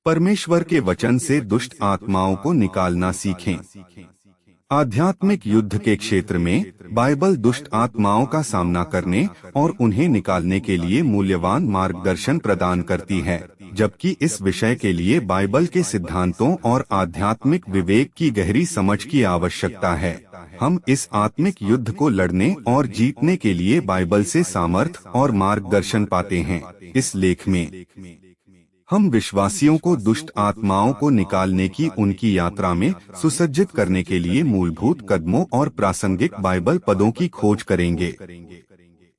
परमेश्वर के वचन से दुष्ट आत्माओं को निकालना सीखें। आध्यात्मिक युद्ध के क्षेत्र में बाइबल दुष्ट आत्माओं का सामना करने और उन्हें निकालने के लिए मूल्यवान मार्गदर्शन प्रदान करती है, जबकि इस विषय के लिए बाइबल के सिद्धांतों और आध्यात्मिक विवेक की गहरी समझ की आवश्यकता है। हम इस आत्मिक युद्ध को लड़ने और जीतने के लिए बाइबल से सामर्थ्य और मार्गदर्शन पाते हैं। इस लेख में हम विश्वासियों को दुष्ट आत्माओं को निकालने की उनकी यात्रा में सुसज्जित करने के लिए मूलभूत कदमों और प्रासंगिक बाइबल पदों की खोज करेंगे।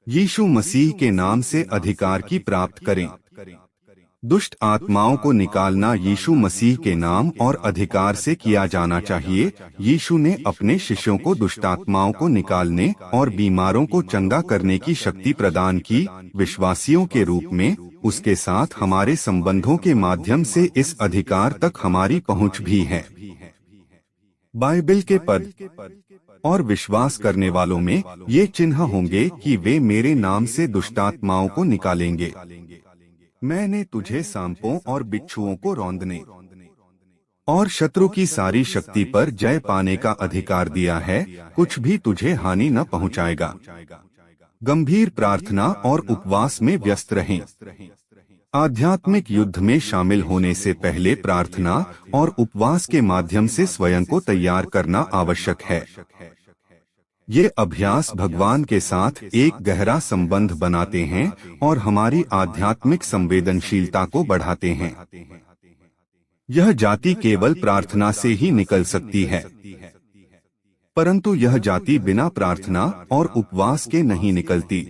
यीशु मसीह के नाम से अधिकार की प्राप्त करें। दुष्ट आत्माओं को निकालना यीशु मसीह के नाम और अधिकार से किया जाना चाहिए। यीशु ने अपने शिष्यों को दुष्ट आत्माओं को निकालने और बीमारों को चंगा करने की शक्ति प्रदान की। विश्वासियों के रूप में उसके साथ हमारे संबंधों के माध्यम से इस अधिकार तक हमारी पहुंच भी है। बाइबल के पद और विश्वास करने वालों में ये चिन्ह होंगे कि वे मेरे नाम से दुष्टात्माओं को निकालेंगे। मैंने तुझे सांपों और बिच्छुओं को रौंदने और शत्रु की सारी शक्ति पर जय पाने का अधिकार दिया है। कुछ भी तुझे हानि न पहुंचाएगा। गंभीर प्रार्थना और उपवास में व्यस्त रहें। आध्यात्मिक युद्ध में शामिल होने से पहले प्रार्थना और उपवास के माध्यम से स्वयं को तैयार करना आवश्यक है। ये अभ्यास भगवान के साथ एक गहरा संबंध बनाते हैं और हमारी आध्यात्मिक संवेदनशीलता को बढ़ाते हैं। यह जाति केवल प्रार्थना से ही निकल सकती है, परंतु यह जाति बिना प्रार्थना और उपवास के नहीं निकलती।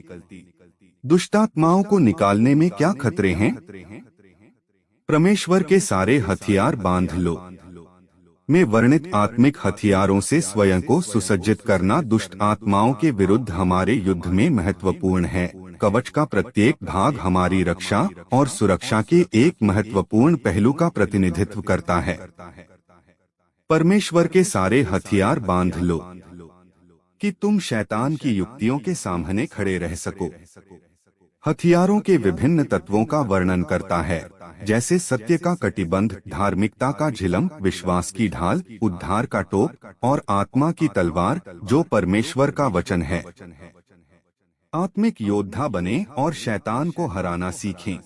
दुष्टात्माओं को निकालने में क्या खतरे हैं? परमेश्वर के सारे हथियार बांध लो में वर्णित आत्मिक हथियारों से स्वयं को सुसज्जित करना दुष्ट आत्माओं के विरुद्ध हमारे युद्ध में महत्वपूर्ण है। कवच का प्रत्येक भाग हमारी रक्षा और सुरक्षा के एक महत्वपूर्ण पहलू का प्रतिनिधित्व करता है। परमेश्वर के सारे हथियार बांध लो कि तुम शैतान की युक्तियों के सामने खड़े रह सको। हथियारों के विभिन्न तत्वों का वर्णन करता है, जैसे सत्य का कटिबंध, धार्मिकता का झिलम, विश्वास की ढाल, उद्धार का टोप और आत्मा की तलवार जो परमेश्वर का वचन है। आत्मिक योद्धा बने और शैतान को हराना सीखें।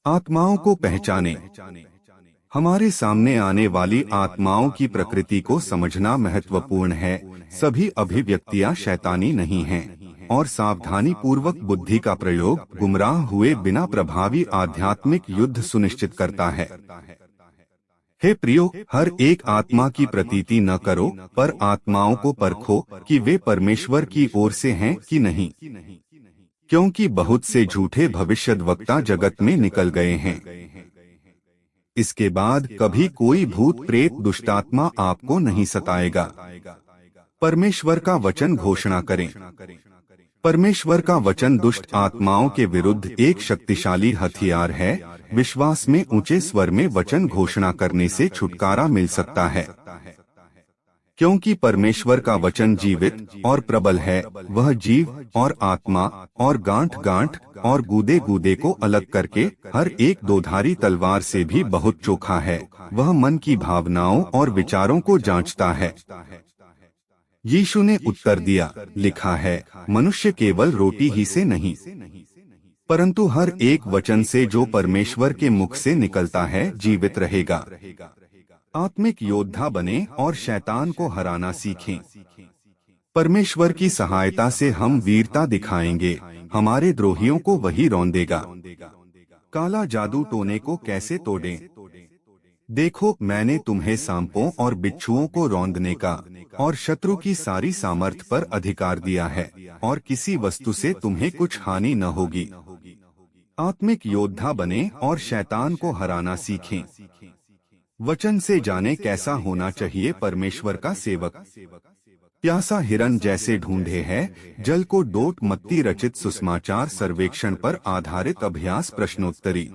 आत्माओं को पहचानें। हमारे सामने आने वाली आत्माओं की प्रकृति को समझना महत्वपूर्ण है। सभी अभिव्यक्तियां शैतानी नहीं हैं और सावधानी पूर्वक बुद्धि का प्रयोग गुमराह हुए बिना प्रभावी आध्यात्मिक युद्ध सुनिश्चित करता है। हे प्रियो, हर एक आत्मा की प्रतीति न करो, पर आत्माओं को परखो कि वे परमेश्वर की ओर से हैं कि नहीं, क्योंकि बहुत से झूठे भविष्यद्वक्ता जगत में निकल गए हैं। इसके बाद कभी कोई भूत प्रेत दुष्टात्मा आपको नहीं सताएगा। परमेश्वर का वचन घोषणा करें। परमेश्वर का वचन दुष्ट आत्माओं के विरुद्ध एक शक्तिशाली हथियार है। विश्वास में ऊंचे स्वर में वचन घोषणा करने से छुटकारा मिल सकता है, क्योंकि परमेश्वर का वचन जीवित और प्रबल है। वह जीव और आत्मा और गांठ-गांठ और गूदे-गूदे को अलग करके हर एक दोधारी तलवार से भी बहुत चोखा है। वह मन की भावनाओं और विचारों को जांचता है। यीशु ने उत्तर दिया, लिखा है, मनुष्य केवल रोटी ही से नहीं, परंतु हर एक वचन से जो परमेश्वर के मुख से निकलता है जीवित रहेगा। आत्मिक योद्धा बने और शैतान को हराना सीखें। परमेश्वर की सहायता से हम वीरता दिखाएंगे। हमारे द्रोहियों को वही रौंदेगा। काला जादू टोने को कैसे तोड़ें? देखो, मैंने तुम्हें सांपों और बिच्छुओं को रौंदने का और शत्रु की सारी सामर्थ पर अधिकार दिया है, और किसी वस्तु से तुम्हें कुछ हानि न होगी। आत्मिक योद्धा बने और शैतान को हराना सीखें। वचन से जाने कैसा होना चाहिए परमेश्वर का सेवक। प्यासा हिरन जैसे ढूंढे है जल को डोट मत्ती रचित सुसमाचार सर्वेक्षण पर आधारित अभ्यास प्रश्नोत्तरी।